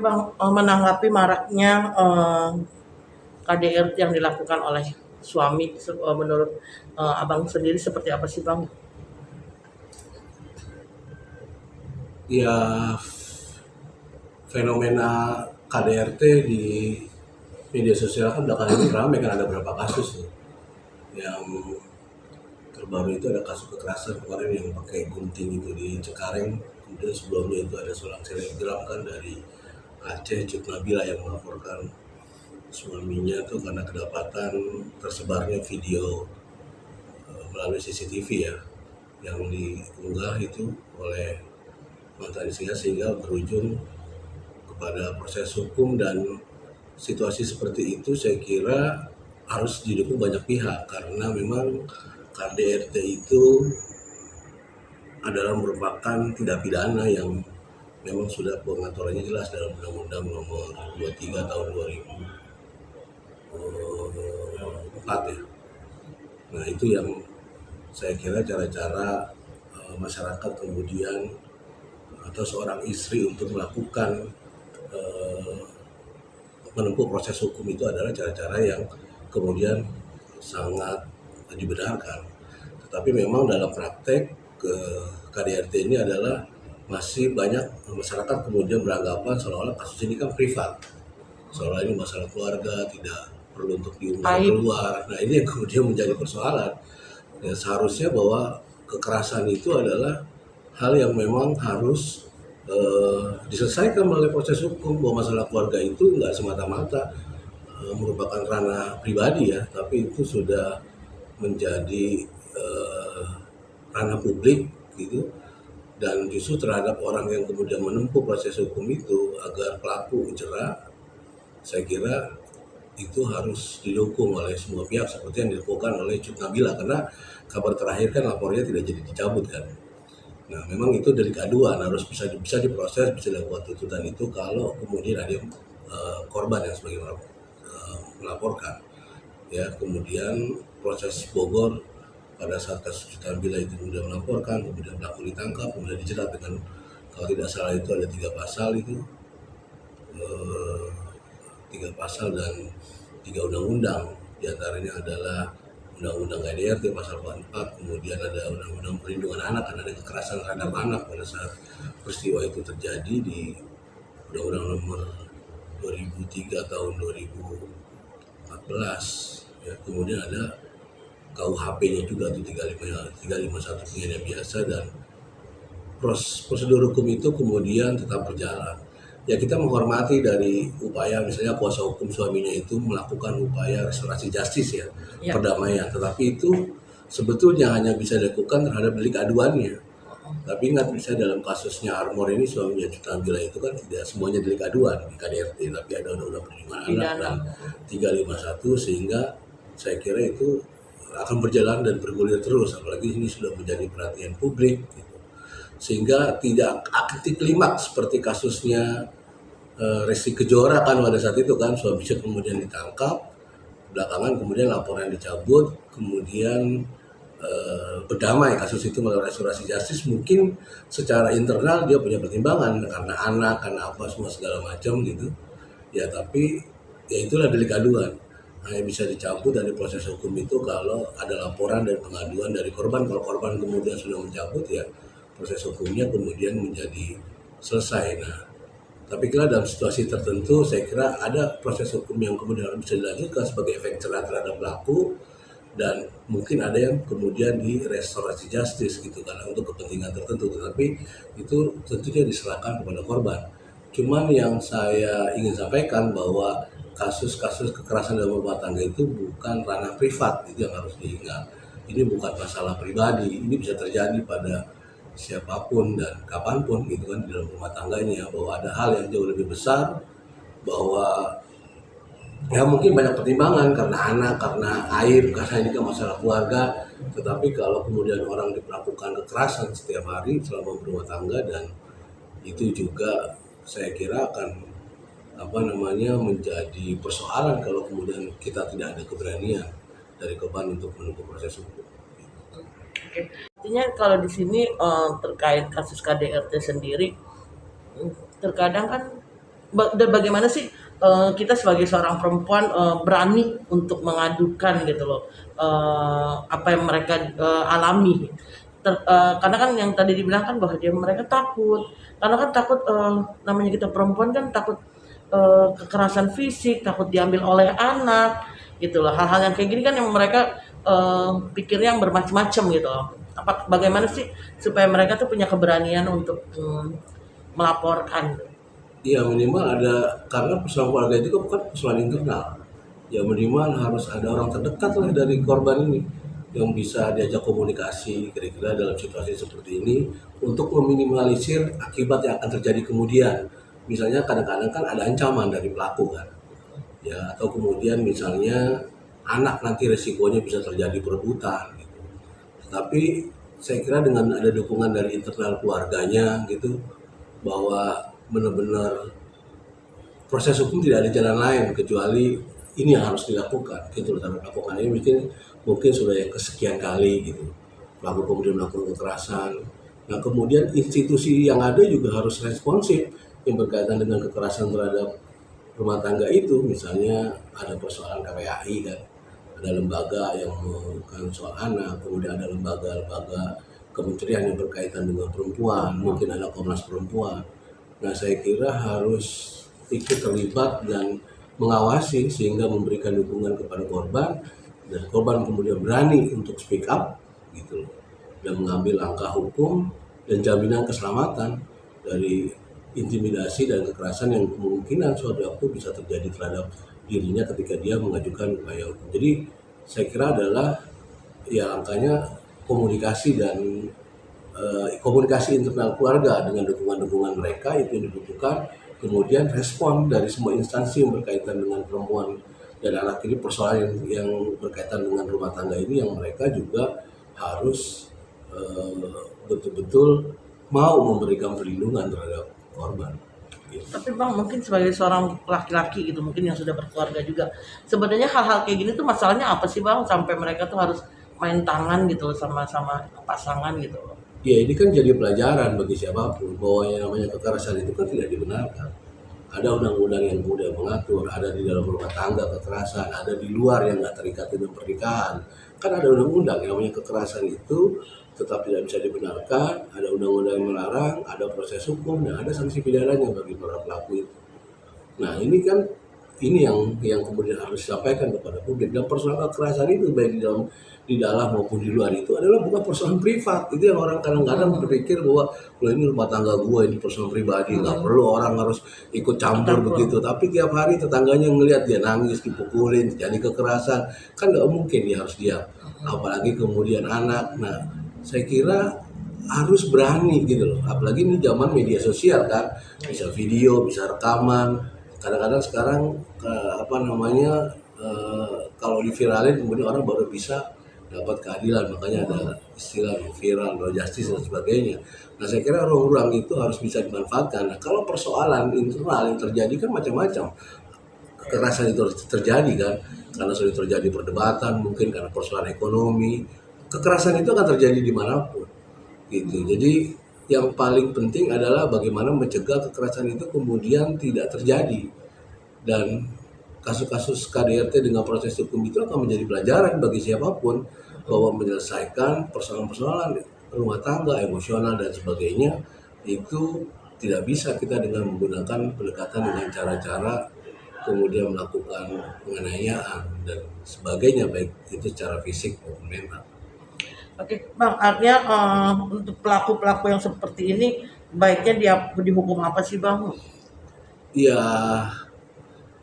Bang, menanggapi maraknya KDRT yang dilakukan oleh suami, menurut abang sendiri seperti apa sih bang? Ya, fenomena KDRT di media sosial kan belakangan ini ramai, kan ada beberapa kasus nih. Yang terbaru itu ada kasus kekerasan kemarin yang pakai gunting itu di Cengkareng. Kemudian sebelumnya itu ada seorang selebgram kan dari Aceh, Cut Nabila, yang melaporkan suaminya tuh karena kedapatan tersebarnya video melalui CCTV ya, yang diunggah itu oleh mantan istrinya, sehingga berujung kepada proses hukum. Dan situasi seperti itu saya kira harus didukung banyak pihak, karena memang KDRT itu adalah merupakan tindak pidana yang memang sudah pengaturannya jelas dalam Undang-Undang Nomor 23 Tahun 2004 ya. Nah, itu yang saya kira cara-cara masyarakat kemudian atau seorang istri untuk melakukan menempuh proses hukum itu adalah cara-cara yang kemudian sangat dibenarkan. Tetapi memang dalam praktek ke KDRT ini adalah masih banyak masyarakat kemudian beranggapan seolah-olah kasus ini kan privat, seolah ini masalah keluarga, tidak perlu untuk diunggah keluar. Nah, ini yang kemudian menjadi persoalan. Ya, seharusnya bahwa kekerasan itu adalah hal yang memang harus diselesaikan melalui proses hukum, bahwa masalah keluarga itu nggak semata-mata merupakan ranah pribadi ya, tapi itu sudah menjadi ranah publik gitu. Dan justru terhadap orang yang kemudian menempuh proses hukum itu agar pelaku jerak, saya kira itu harus didukung oleh semua pihak seperti yang dilakukan oleh Cut Nabila, karena kabar terakhir kan lapornya tidak jadi dicabut kan. Nah, memang itu delik aduan, harus bisa diproses, bisa dilakukan tuntutan itu kalau kemudian ada yang korban yang sebagai melaporkan. Ya, kemudian proses Bogor pada saat kasus Nabila itu kemudian melaporkan, kemudian pelaku ditangkap, kemudian dijerat dengan, kalau tidak salah itu ada 3 pasal itu, 3 pasal dan 3 undang-undang. Di antaranya adalah Undang-Undang KDRT pasal 44, kemudian ada Undang-Undang Perlindungan Anak karena ada kekerasan terhadap anak pada saat peristiwa itu terjadi di Undang-Undang Nomor 2003 tahun 2014. Ya, kemudian ada KUHP-nya juga tuh 351 pidana biasa, dan prosedur hukum itu kemudian tetap berjalan. Ya, kita menghormati dari upaya misalnya kuasa hukum suaminya itu melakukan upaya restorasi justice ya, perdamaian, tetapi itu sebetulnya hanya bisa dilakukan terhadap delik aduannya. Tapi ingat, misalnya dalam kasusnya Armor ini, suaminya Cut Nabila itu kan tidak semuanya delik aduan di KDRT, tapi ada Undang-Undang Perlindungan Anak dan 351, sehingga saya kira itu akan berjalan dan bergulir terus, apalagi ini sudah menjadi perhatian publik gitu. Sehingga tidak anti klimaks seperti kasusnya Resti Kejora kan pada saat itu kan, suaminya kemudian ditangkap, belakangan kemudian laporan dicabut, kemudian berdamai kasus itu melalui restorasi justice. Mungkin secara internal dia punya pertimbangan karena anak, karena apa, semua segala macam gitu ya, tapi ya itulah delik aduan, hanya bisa dicabut dari proses hukum itu kalau ada laporan dan pengaduan dari korban. Kalau korban kemudian sudah mencabut, ya proses hukumnya kemudian menjadi selesai. Nah, tapi kira dalam situasi tertentu saya kira ada proses hukum yang kemudian bisa dilanjutkan sebagai efek cerah terhadap pelaku, dan mungkin ada yang kemudian di restorasi justice gitu karena untuk kepentingan tertentu, tetapi itu tentunya diserahkan kepada korban. Cuman yang saya ingin sampaikan bahwa kasus-kasus kekerasan dalam rumah tangga itu bukan ranah privat, itu yang harus diingat. Ini bukan masalah pribadi, ini bisa terjadi pada siapapun dan kapanpun gitu kan di dalam rumah tangganya, bahwa ada hal yang jauh lebih besar, bahwa ya mungkin banyak pertimbangan karena anak, karena aib, karena ini kan masalah keluarga. Tetapi kalau kemudian orang diperlakukan kekerasan setiap hari selama berumah tangga, dan itu juga saya kira akan menjadi persoalan kalau kemudian kita tidak ada keberanian dari korban untuk menempuh proses hukum. Artinya kalau di sini terkait kasus KDRT sendiri, terkadang kan dan bagaimana sih kita sebagai seorang perempuan berani untuk mengadukan gitu loh, apa yang mereka alami. Karena kan yang tadi dibilang kan bahwa mereka takut, karena kan takut, namanya kita perempuan kan takut kekerasan fisik, takut diambil oleh anak gitu loh. Hal-hal yang kayak gini kan yang mereka pikirnya yang bermacam-macam gitu loh. Bagaimana sih supaya mereka tuh punya keberanian untuk melaporkan? Ya minimal ada, karena persoalan keluarga itu kan bukan persoalan internal. Ya minimal harus ada orang terdekat lah dari korban ini yang bisa diajak komunikasi kira-kira dalam situasi seperti ini untuk meminimalisir akibat yang akan terjadi kemudian. Misalnya kadang-kadang kan ada ancaman dari pelaku kan, ya, atau kemudian misalnya anak nanti resikonya bisa terjadi perebutan gitu. Tapi saya kira dengan ada dukungan dari internal keluarganya gitu, bahwa benar-benar proses hukum tidak ada jalan lain kecuali ini yang harus dilakukan gitu loh. Karena melakukan ini mungkin sudah yang kesekian kali gitu, pelaku kemudian melakukan kekerasan. Nah kemudian institusi yang ada juga harus responsif yang berkaitan dengan kekerasan terhadap rumah tangga itu. Misalnya ada persoalan KPAI kan, ada lembaga yang melakukan soal anak, kemudian ada lembaga-lembaga kementerian yang berkaitan dengan perempuan, mungkin ada Komnas Perempuan. Nah saya kira harus ikut terlibat dan mengawasi sehingga memberikan dukungan kepada korban, dan korban kemudian berani untuk speak up gitu loh, dan mengambil langkah hukum dan jaminan keselamatan dari intimidasi dan kekerasan yang kemungkinan suatu waktu bisa terjadi terhadap dirinya ketika dia mengajukan upaya hukum. Jadi saya kira adalah ya angkanya komunikasi dan komunikasi internal keluarga dengan dukungan-dukungan mereka itu yang dibutuhkan. Kemudian respon dari semua instansi yang berkaitan dengan perempuan dan anak ini, persoalan yang berkaitan dengan rumah tangga ini, yang mereka juga harus betul-betul mau memberikan perlindungan terhadap korban. Gitu. Tapi Bang, mungkin sebagai seorang laki-laki gitu, mungkin yang sudah berkeluarga juga, sebenarnya hal-hal kayak gini tuh masalahnya apa sih Bang, sampai mereka tuh harus main tangan gitu sama-sama pasangan gitu loh. Ya ini kan jadi pelajaran bagi siapapun bahwa yang namanya kekerasan itu kan tidak dibenarkan. Ada undang-undang yang kemudian mengatur, ada di dalam rumah tangga kekerasan, ada di luar yang nggak terikat dengan pernikahan. Kan ada undang-undang yang namanya kekerasan itu tetap tidak bisa dibenarkan, ada undang-undang yang melarang, ada proses hukum, dan ada sanksi pidananya bagi para pelaku itu. Nah ini yang kemudian harus disampaikan kepada publik. Dan persoalan kekerasan itu baik di dalam maupun di luar itu adalah bukan persoalan privat. Itu yang orang kadang-kadang berpikir bahwa ini rumah tangga gue, ini persoalan pribadi, nggak perlu orang harus ikut campur begitu. Tapi tiap hari tetangganya ngelihat dia nangis, dipukulin, jadi kekerasan, kan nggak mungkin dia harus diam. Apalagi kemudian anak. Nah saya kira harus berani gitu loh. Apalagi ini zaman media sosial kan, bisa video, bisa rekaman. Kadang-kadang sekarang kalau diviralin kemudian orang baru bisa dapat keadilan, makanya ada istilah viral, no justice dan sebagainya. Nah saya kira ruang-ruang itu harus bisa dimanfaatkan. Nah kalau persoalan internal yang terjadi kan macam-macam, kekerasan itu terjadi kan karena sudah terjadi perdebatan, mungkin karena persoalan ekonomi, kekerasan itu akan terjadi dimanapun gitu. Jadi yang paling penting adalah bagaimana mencegah kekerasan itu kemudian tidak terjadi, dan kasus-kasus KDRT dengan proses hukum itu akan menjadi pelajaran bagi siapapun bahwa menyelesaikan persoalan-persoalan rumah tangga, emosional dan sebagainya itu tidak bisa kita dengan menggunakan pendekatan dengan cara-cara kemudian melakukan penganiayaan dan sebagainya, baik itu secara fisik maupun mental. Oke, Bang, artinya untuk pelaku-pelaku yang seperti ini baiknya dia dihukum apa sih, Bang? Ya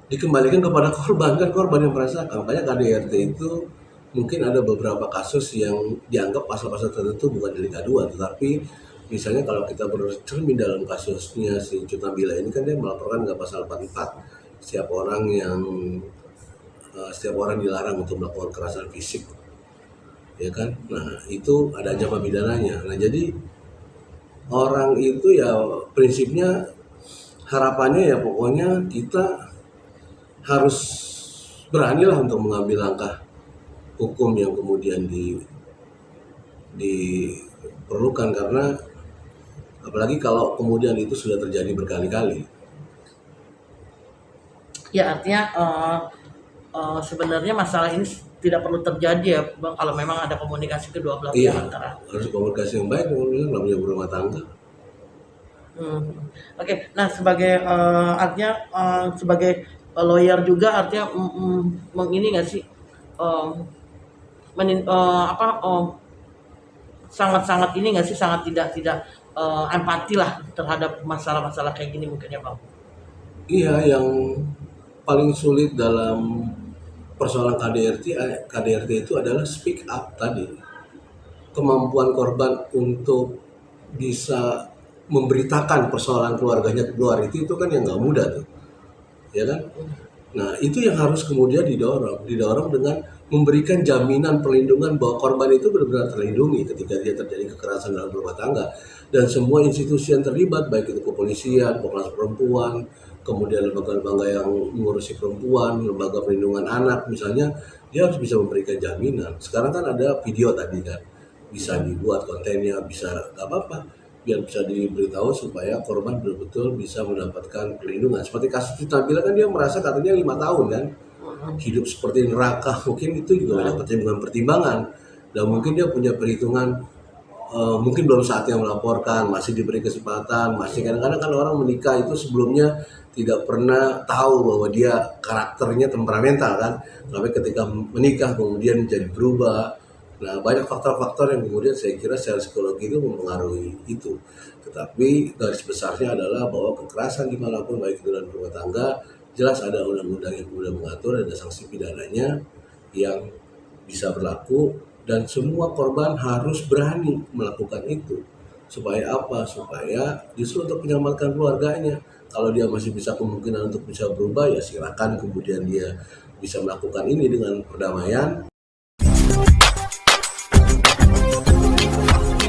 dikembalikan kepada korban, kan korban yang merasakan. Makanya KDRT itu mungkin ada beberapa kasus yang dianggap pasal-pasal tertentu bukan delik aduan, tetapi misalnya kalau kita bercermin dalam kasusnya si Cut Nabila ini kan dia melaporkan nggak pasal 44, setiap orang dilarang untuk melakukan kekerasan fisik, ya kan. Nah itu ada ancaman pidananya. Nah jadi orang itu ya prinsipnya harapannya ya pokoknya kita harus beranilah untuk mengambil langkah hukum yang kemudian diperlukan, karena apalagi kalau kemudian itu sudah terjadi berkali-kali. Ya artinya sebenarnya masalah ini tidak perlu terjadi ya Bang, kalau memang ada komunikasi kedua belah Iya, pihak antara. harus komunikasi yang baik dengan namanya berumah tangga. Oke. Nah sebagai, artinya, sebagai, lawyer juga artinya, ini nggak sih, mmm, apa, sangat-sangat ini nggak sih, sangat tidak, empati lah terhadap masalah-masalah kayak gini mungkin ya Bang? Iya, yang paling sulit dalam persoalan KDRT itu adalah speak up tadi. Kemampuan korban untuk bisa memberitakan persoalan keluarganya keluar itu kan yang nggak mudah tuh, ya kan? Nah, itu yang harus kemudian didorong dengan memberikan jaminan perlindungan bahwa korban itu benar-benar terlindungi ketika dia terjadi kekerasan dalam rumah tangga. Dan semua institusi yang terlibat, baik itu kepolisian, Komnas Perempuan, kemudian lembaga-lembaga yang mengurusi perempuan, lembaga perlindungan anak misalnya, dia harus bisa memberikan jaminan. Sekarang kan ada video tadi kan, bisa dibuat kontennya, bisa nggak apa-apa, biar bisa diberitahu supaya korban betul-betul bisa mendapatkan perlindungan. Seperti kasus Nabila kan dia merasa katanya 5 tahun kan hidup seperti neraka, mungkin itu juga banyak pertimbangan-pertimbangan dan mungkin dia punya perhitungan, mungkin belum saatnya melaporkan, masih diberi kesempatan, masih kadang-kadang kan orang menikah itu sebelumnya tidak pernah tahu bahwa dia karakternya temperamental kan, tapi ketika menikah kemudian menjadi berubah. Nah, banyak faktor-faktor yang kemudian saya kira secara psikologi itu mempengaruhi itu. Tetapi garis besarnya adalah bahwa kekerasan dimanapun, baik itu dalam rumah tangga, jelas ada undang-undang yang kemudian mengatur, ada sanksi pidananya yang bisa berlaku dan semua korban harus berani melakukan itu. Supaya apa? Supaya justru untuk menyelamatkan keluarganya. Kalau dia masih bisa kemungkinan untuk bisa berubah, ya silakan kemudian dia bisa melakukan ini dengan perdamaian.